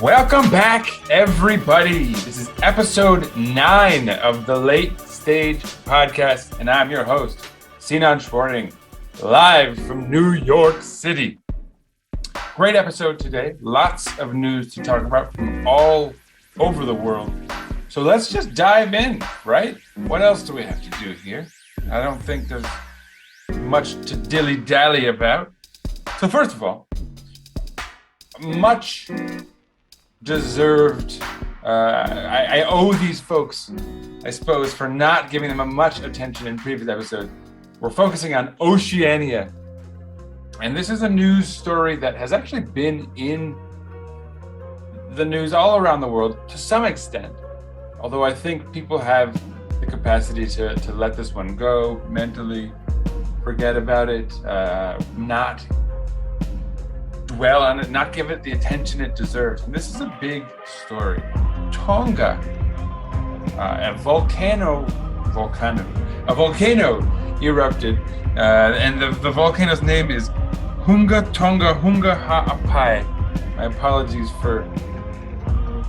Welcome back, everybody. This is episode 9 of the Late Stage Podcast, and I'm your host, Sinan Schwarting, live from New York City. Great episode today. Lots of news to talk about from all over the world. So let's just dive in, right? What else do we have to do here? I don't think there's much to dilly-dally about. So first of all, much deserved. I owe these folks, I suppose, for not giving them much attention in previous episodes. We're focusing on Oceania. And this is a news story that has actually been in the news all around the world to some extent. Although I think people have the capacity to let this one go mentally, forget about it, not dwell on it, not give it the attention it deserves. And this is a big story. Tonga, a volcano erupted, and the volcano's name is Hunga Tonga Hunga Ha'apai. My apologies for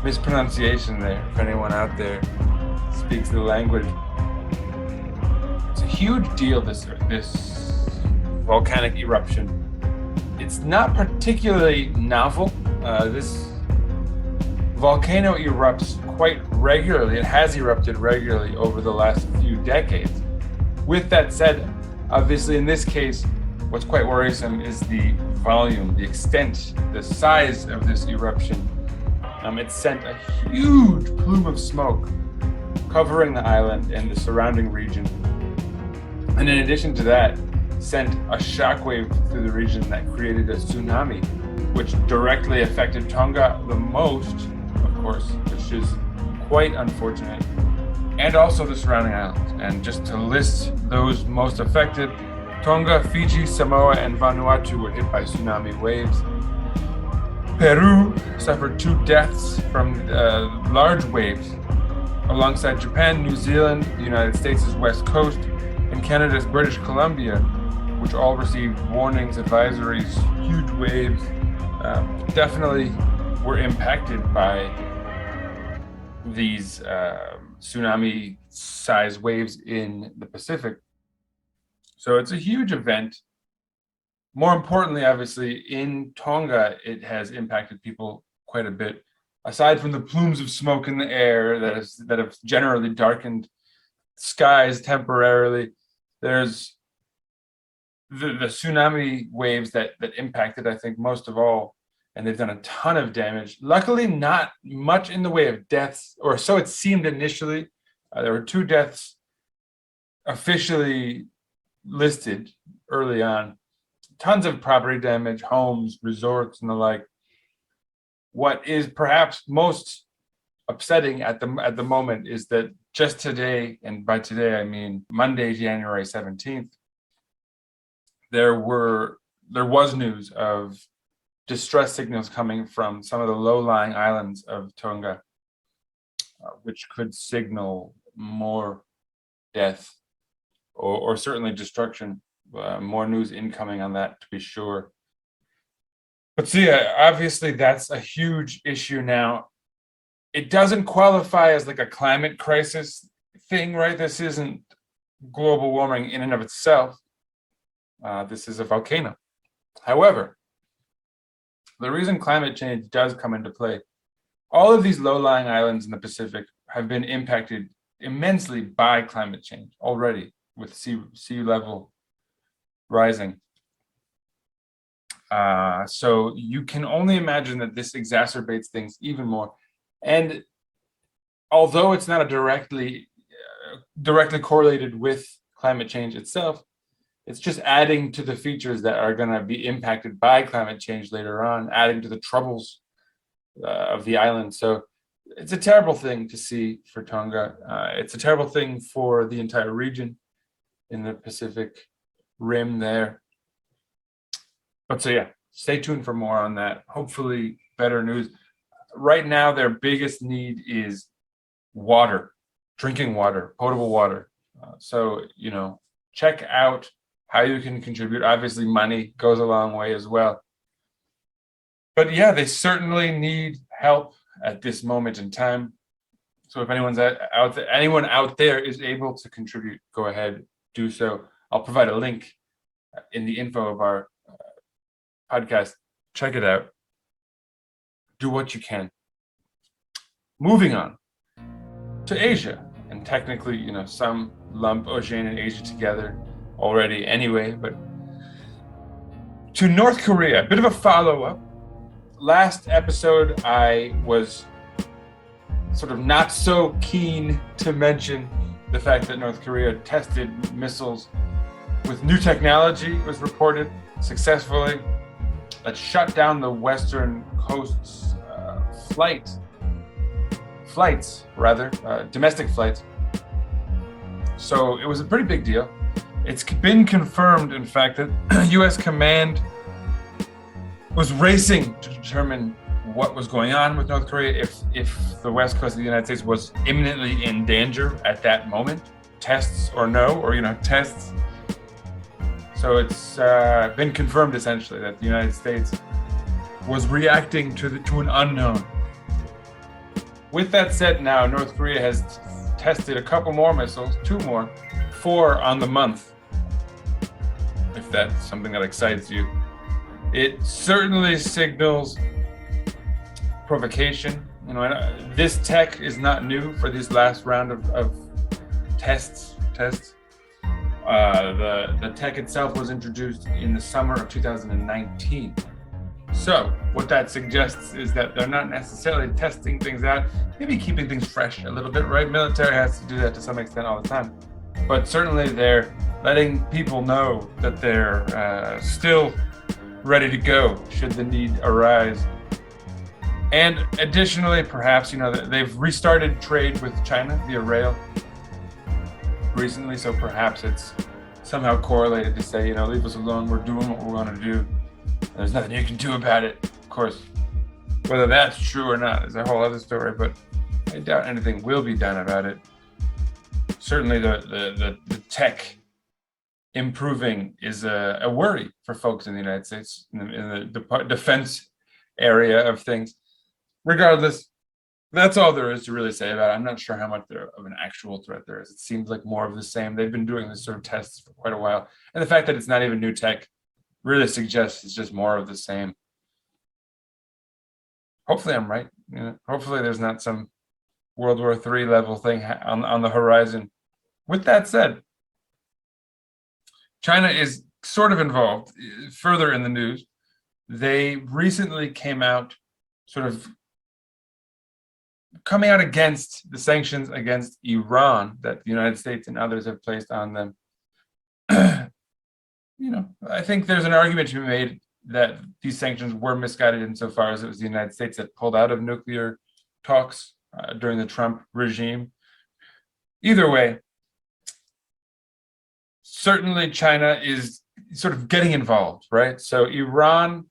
mispronunciation there, if anyone out there speaks the language. It's a huge deal, this volcanic eruption. It's not particularly novel. This volcano erupts quite regularly. It has erupted regularly over the last few decades. With that said, obviously in this case, what's quite worrisome is the volume, the extent, the size of this eruption. It sent a huge plume of smoke covering the island and the surrounding region. And in addition to that, sent a shockwave through the region that created a tsunami, which directly affected Tonga the most, of course, which is quite unfortunate, and also the surrounding islands. And just to list those most affected, Tonga, Fiji, Samoa, and Vanuatu were hit by tsunami waves. Peru suffered 2 deaths from large waves, alongside Japan, New Zealand, the United States' West Coast, and Canada's British Columbia, which all received warnings, advisories, huge waves. Definitely were impacted by these tsunami-sized waves in the Pacific. So it's a huge event. More importantly, obviously, in Tonga, it has impacted people quite a bit. Aside from the plumes of smoke in the air that have generally darkened skies temporarily, there's the tsunami waves that impacted, I think, most of all, and they've done a ton of damage. Luckily, not much in the way of deaths, or so it seemed initially. There were 2 deaths officially listed early on. Tons of property damage, homes, resorts, and the like. What is perhaps most upsetting at the moment is that just today, and by today I mean Monday, January 17th, there was news of distress signals coming from some of the low-lying islands of Tonga, which could signal more death or certainly destruction. More news incoming on that, to be sure. But so yeah, obviously that's a huge issue now. It doesn't qualify as like a climate crisis thing, right? This isn't global warming in and of itself. This is a volcano. However, the reason climate change does come into play, all of these low-lying islands in the Pacific have been impacted immensely by climate change already, with sea level rising. So you can only imagine that this exacerbates things even more. And although it's not a directly correlated with climate change itself, it's just adding to the features that are going to be impacted by climate change later on, adding to the troubles of the island. So it's a terrible thing to see for Tonga. It's a terrible thing for the entire region in the Pacific Rim there. But so yeah, stay tuned for more on that. Hopefully better news. Right now, their biggest need is water, drinking water, potable water. So, check out how you can contribute. Obviously, money goes a long way as well. But yeah, they certainly need help at this moment in time. So if anyone out there is able to contribute, go ahead, do so. I'll provide a link in the info of our podcast. Check it out. Do what you can. Moving on to Asia, and technically, some lump Oceania and Asia together already anyway, but to North Korea, a bit of a follow-up. Last episode, I was sort of not so keen to mention the fact that North Korea tested missiles with new technology, was reported successfully, that shut down the western coast's domestic flights. So it was a pretty big deal. It's been confirmed, in fact, that U.S. command was racing to determine what was going on with North Korea, if the west coast of the United States was imminently in danger at that moment, tests or no, or tests. So it's been confirmed essentially that the United States was reacting to an unknown. With that said, now North Korea has tested a couple more missiles, 2 more, 4 on the month. If that's something that excites you, it certainly signals provocation. This tech is not new for this last round of tests. The tech itself was introduced in the summer of 2019. So what that suggests is that they're not necessarily testing things out, maybe keeping things fresh a little bit, right? Military has to do that to some extent all the time. But certainly they're letting people know that they're still ready to go should the need arise. And additionally, perhaps, they've restarted trade with China via rail recently, so perhaps it's somehow correlated to say, leave us alone, we're doing what we're going to do. There's nothing you can do about it. Of course, whether that's true or not is a whole other story, but I doubt anything will be done about it. Certainly the tech improving is a worry for folks in the United States, in the defense area of things. Regardless, that's all there is to really say about it. I'm not sure how much of an actual threat there is. It seems like more of the same. They've been doing this sort of tests for quite a while. And the fact that it's not even new tech really suggests it's just more of the same. Hopefully I'm right. Hopefully there's not some World War III level thing on the horizon. With that said, China is sort of involved further in the news. They recently came out coming out against the sanctions against Iran that the United States and others have placed on them. I think there's an argument to be made that these sanctions were misguided insofar as it was the United States that pulled out of nuclear talks during the Trump regime. Either way, certainly China is sort of getting involved, right? So Iran,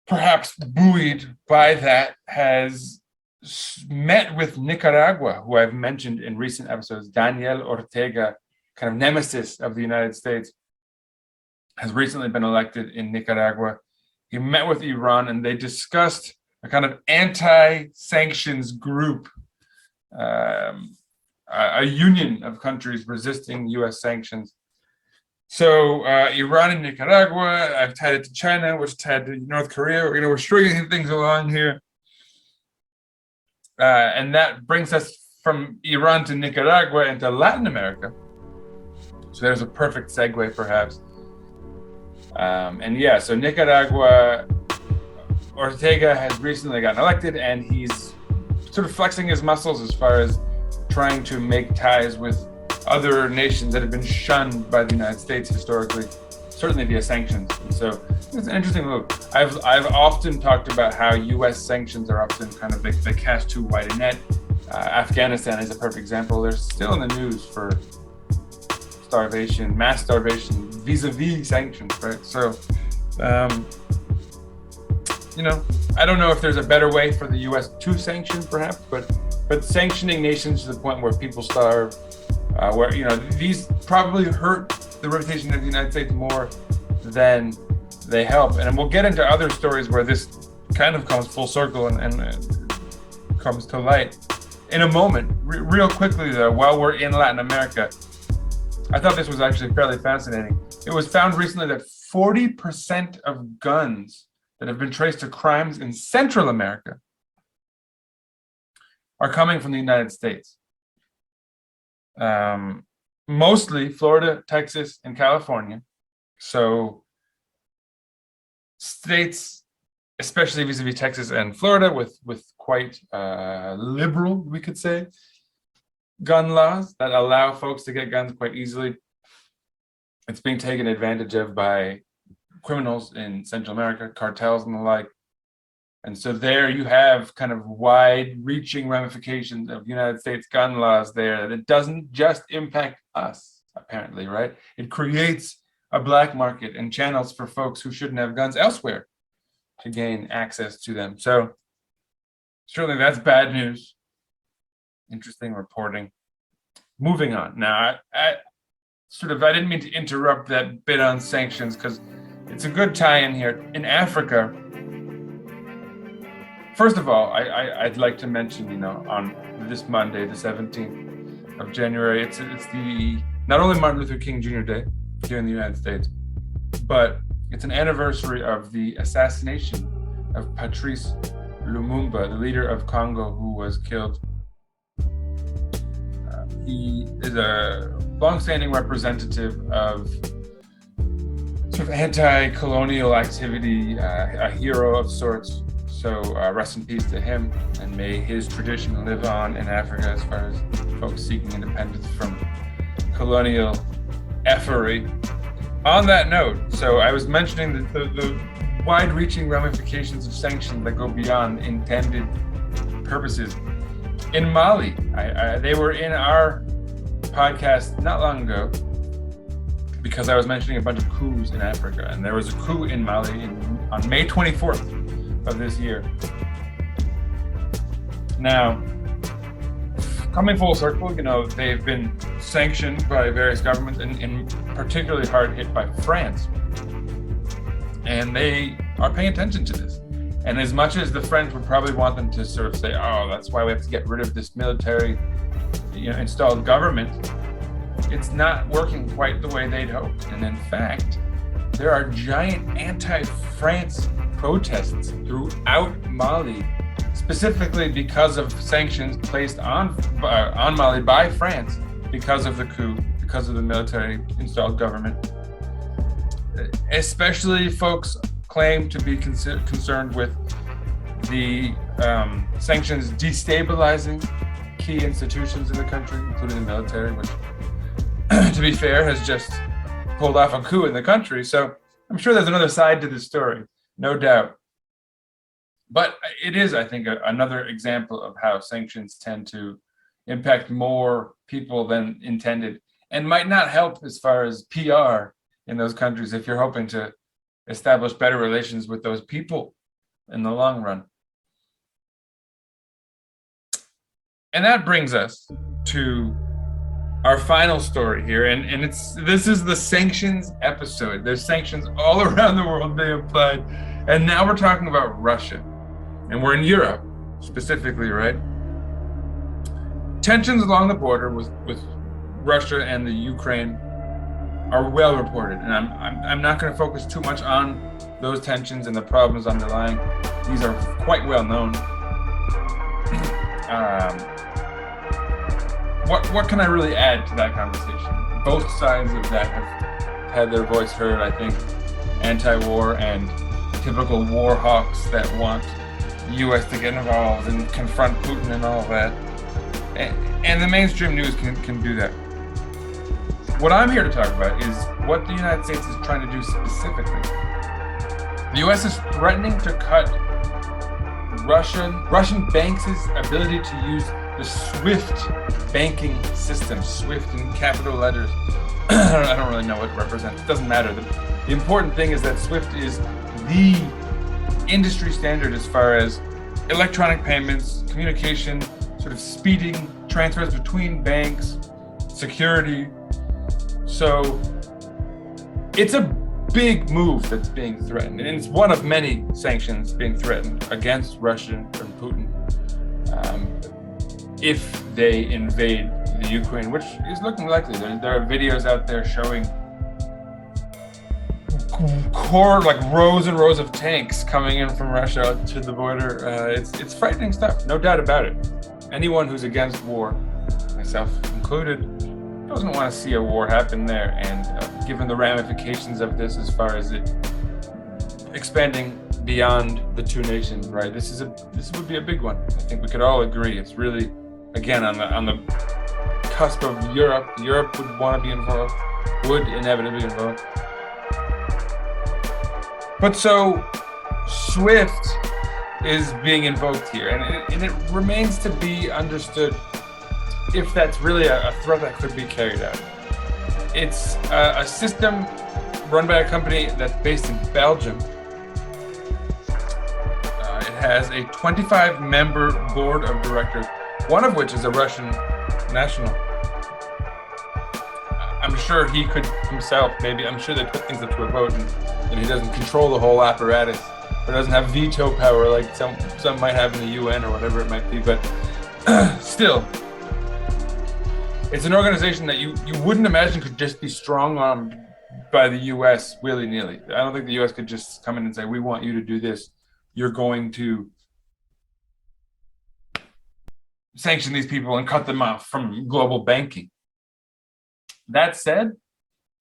perhaps buoyed by that, has met with Nicaragua, who I've mentioned in recent episodes. Daniel Ortega, kind of nemesis of the United States, has recently been elected in Nicaragua. He met with Iran and they discussed a kind of anti-sanctions group, a union of countries resisting U.S. sanctions. So Iran and Nicaragua, I've tied it to China, which tied to North Korea. We're stringing things along here. And that brings us from Iran to Nicaragua into Latin America. So there's a perfect segue, perhaps. So Nicaragua, Ortega has recently gotten elected, and he's sort of flexing his muscles as far as trying to make ties with other nations that have been shunned by the United States historically, certainly via sanctions. And so it's an interesting move. I've often talked about how U.S. sanctions are often kind of they cast too wide a net. Afghanistan is a perfect example. They're still in the news for starvation, mass starvation, vis-a-vis sanctions, right? So, I don't know if there's a better way for the U.S. to sanction, perhaps, but sanctioning nations to the point where people starve, where these probably hurt the reputation of the United States more than they help. And we'll get into other stories where this kind of comes full circle and comes to light in a moment. Real quickly though, while we're in Latin America, I thought this was actually fairly fascinating. It was found recently that 40% of guns that have been traced to crimes in Central America are coming from the United States. Mostly Florida, Texas, and California. So states, especially vis-a-vis Texas and Florida, with quite liberal, we could say, gun laws that allow folks to get guns quite easily. It's being taken advantage of by criminals in Central America, cartels and the like. And so there you have kind of wide-reaching ramifications of United States gun laws there. That it doesn't just impact us, apparently, right? It creates a black market and channels for folks who shouldn't have guns elsewhere to gain access to them. So certainly that's bad news. Interesting reporting. Moving on. Now, I didn't mean to interrupt that bit on sanctions because it's a good tie-in here. In Africa, first of all, I'd like to mention, on this Monday, the 17th of January, it's the not only Martin Luther King Jr. Day here in the United States, but it's an anniversary of the assassination of Patrice Lumumba, the leader of Congo, who was killed. He is a longstanding representative of sort of anti-colonial activity, a hero of sorts. So rest in peace to him, and may his tradition live on in Africa as far as folks seeking independence from colonial effery. On that note, so I was mentioning the wide-reaching ramifications of sanctions that go beyond intended purposes. In Mali, they were in our podcast not long ago because I was mentioning a bunch of coups in Africa, and there was a coup in Mali on May 24th of this year. Now, coming full circle, they've been sanctioned by various governments and particularly hard hit by France. And they are paying attention to this. And as much as the French would probably want them to sort of say, oh, that's why we have to get rid of this military, installed government, it's not working quite the way they'd hoped. And in fact, there are giant anti-France protests throughout Mali, specifically because of sanctions placed on Mali by France because of the coup, because of the military installed government. Especially folks claim to be concerned with the sanctions destabilizing key institutions in the country, including the military, which, to be fair, has just pulled off a coup in the country. So I'm sure there's another side to this story, no doubt. But it is, I think, another example of how sanctions tend to impact more people than intended and might not help as far as PR in those countries if you're hoping to establish better relations with those people in the long run. And that brings us to our final story here, and this is the sanctions episode. There's sanctions all around the world being applied, and now we're talking about Russia, and we're in Europe specifically, right? Tensions along the border with Russia and the Ukraine are well reported, and I'm not going to focus too much on those tensions and the problems underlying. These are quite well known. What can I really add to that conversation? Both sides of that have had their voice heard, I think. Anti-war and typical war hawks that want the U.S. to get involved and confront Putin and all of that. And the mainstream news can do that. What I'm here to talk about is what the United States is trying to do specifically. The U.S. is threatening to cut Russian banks' ability to use the SWIFT banking system. SWIFT in capital letters. I don't really know what it represents. It doesn't matter. The important thing is that SWIFT is the industry standard as far as electronic payments, communication, sort of speeding transfers between banks, security. So it's a big move that's being threatened, and it's one of many sanctions being threatened against Russia from Putin if they invade the Ukraine, which is looking likely. There are videos out there showing rows and rows of tanks coming in from Russia to the border. It's frightening stuff, no doubt about it. Anyone who's against war, myself included, doesn't want to see a war happen there. And given the ramifications of this, as far as it expanding beyond the two nations, right? This would be a big one. I think we could all agree. It's really, again, on the cusp of Europe. Europe would want to be involved, would inevitably be involved. But so SWIFT is being invoked here, and it remains to be understood if that's really a threat that could be carried out. It's a system run by a company that's based in Belgium. It has a 25-member board of directors, one of which is a Russian national. I'm sure he could himself, I'm sure they put things up to a vote, and he doesn't control the whole apparatus, or doesn't have veto power like some might have in the UN or whatever it might be, but still, it's an organization that you wouldn't imagine could just be strong-armed by the US willy-nilly. I don't think the US could just come in and say, we want you to do this. You're going to sanction these people and cut them off from global banking. That said,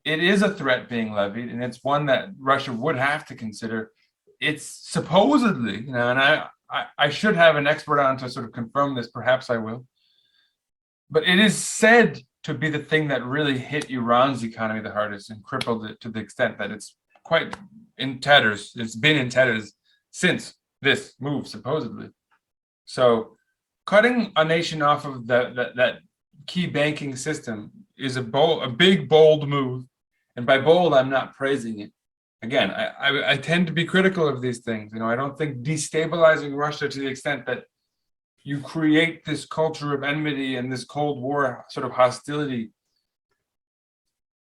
it is a threat being levied, and it's one that Russia would have to consider. It's supposedly, and I should have an expert on to sort of confirm this, perhaps I will, but it is said to be the thing that really hit Iran's economy the hardest and crippled it to the extent that it's quite in tatters. It's been in tatters since this move, supposedly. So cutting a nation off of that key banking system is a big, bold move. And by bold, I'm not praising it. Again, I tend to be critical of these things. I don't think destabilizing Russia to the extent that you create this culture of enmity and this Cold War sort of hostility.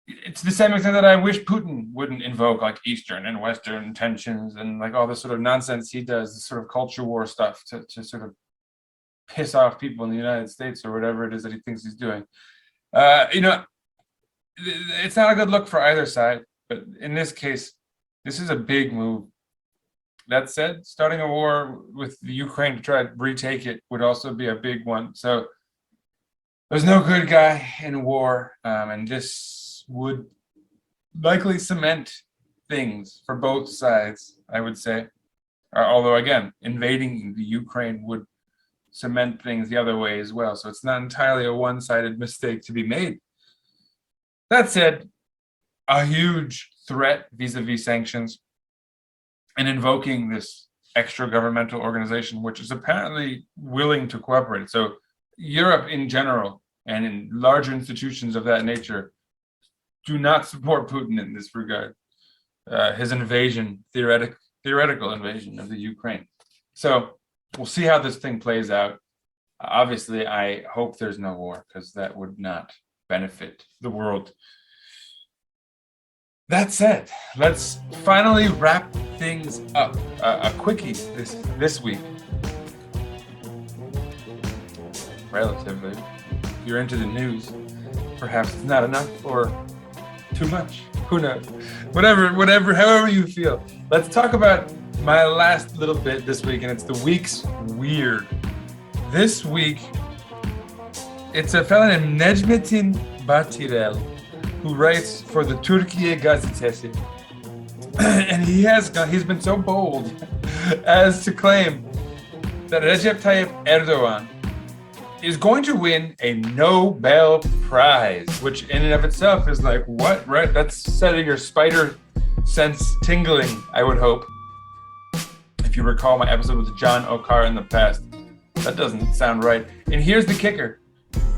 It's the same extent that I wish Putin wouldn't invoke like Eastern and Western tensions and like all this sort of nonsense he does, this sort of culture war stuff to sort of piss off people in the United States or whatever it is that he thinks he's doing. It's not a good look for either side, but in this case, this is a big move. That said, starting a war with the Ukraine to try to retake it would also be a big one. So there's no good guy in war, and this would likely cement things for both sides, I would say. Although, again, invading the Ukraine would cement things the other way as well. So it's not entirely a one-sided mistake to be made. That said, a huge threat vis-a-vis sanctions and invoking this extra governmental organization, which is apparently willing to cooperate. So Europe in general and in larger institutions of that nature do not support Putin in this regard, his invasion, theoretical invasion of the Ukraine. So we'll see how this thing plays out. Obviously, I hope there's no war because that would not benefit the world. That said, let's finally wrap things up. A quickie this week. Relatively. If you're into the news, perhaps it's not enough or too much. Who knows? Whatever, however you feel. Let's talk about my last little bit this week, and it's the week's weird. This week, it's a fellow named Necmettin Batirel, who writes for the Türkiye Gazetesi. And he's been so bold as to claim that Recep Tayyip Erdogan is going to win a Nobel Prize, which in and of itself is like, what, right? That's setting your spider sense tingling, I would hope. If you recall my episode with John O'Carr in the past, that doesn't sound right. And here's the kicker.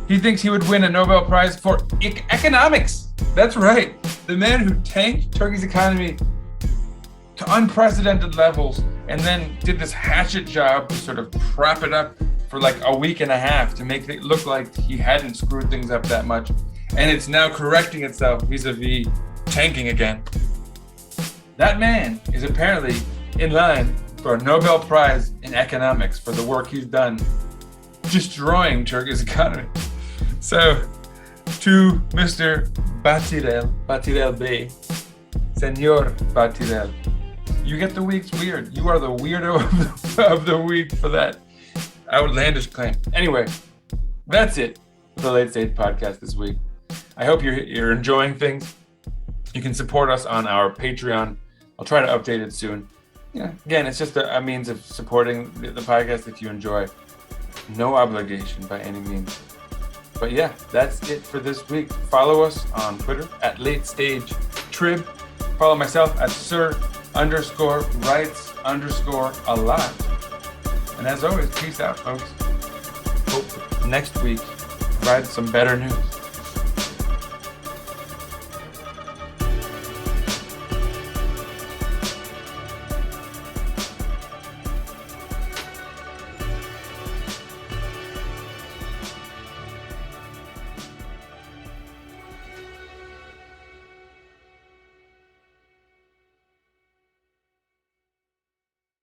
He thinks he would win a Nobel Prize for economics. That's right. The man who tanked Turkey's economy to unprecedented levels and then did this hatchet job to sort of prop it up for like a week and a half to make it look like he hadn't screwed things up that much. And it's now correcting itself vis-a-vis tanking again. That man is apparently in line for a Nobel Prize in economics for the work he's done destroying Turkey's economy. So, to Mr. Batirel Bey, Senor Batirel, you get the week's weird. You are the weirdo of the week for that outlandish claim. Anyway, that's it for the Late Stage Podcast this week. I hope you're enjoying things. You can support us on our Patreon. I'll try to update it soon. Yeah, again, it's just a means of supporting the podcast if you enjoy. No obligation by any means. But yeah, that's it for this week. Follow us on Twitter at LateStageTrib. Follow myself at Sir_Writes_a lot. And as always, peace out, folks. Hope next week provides some better news.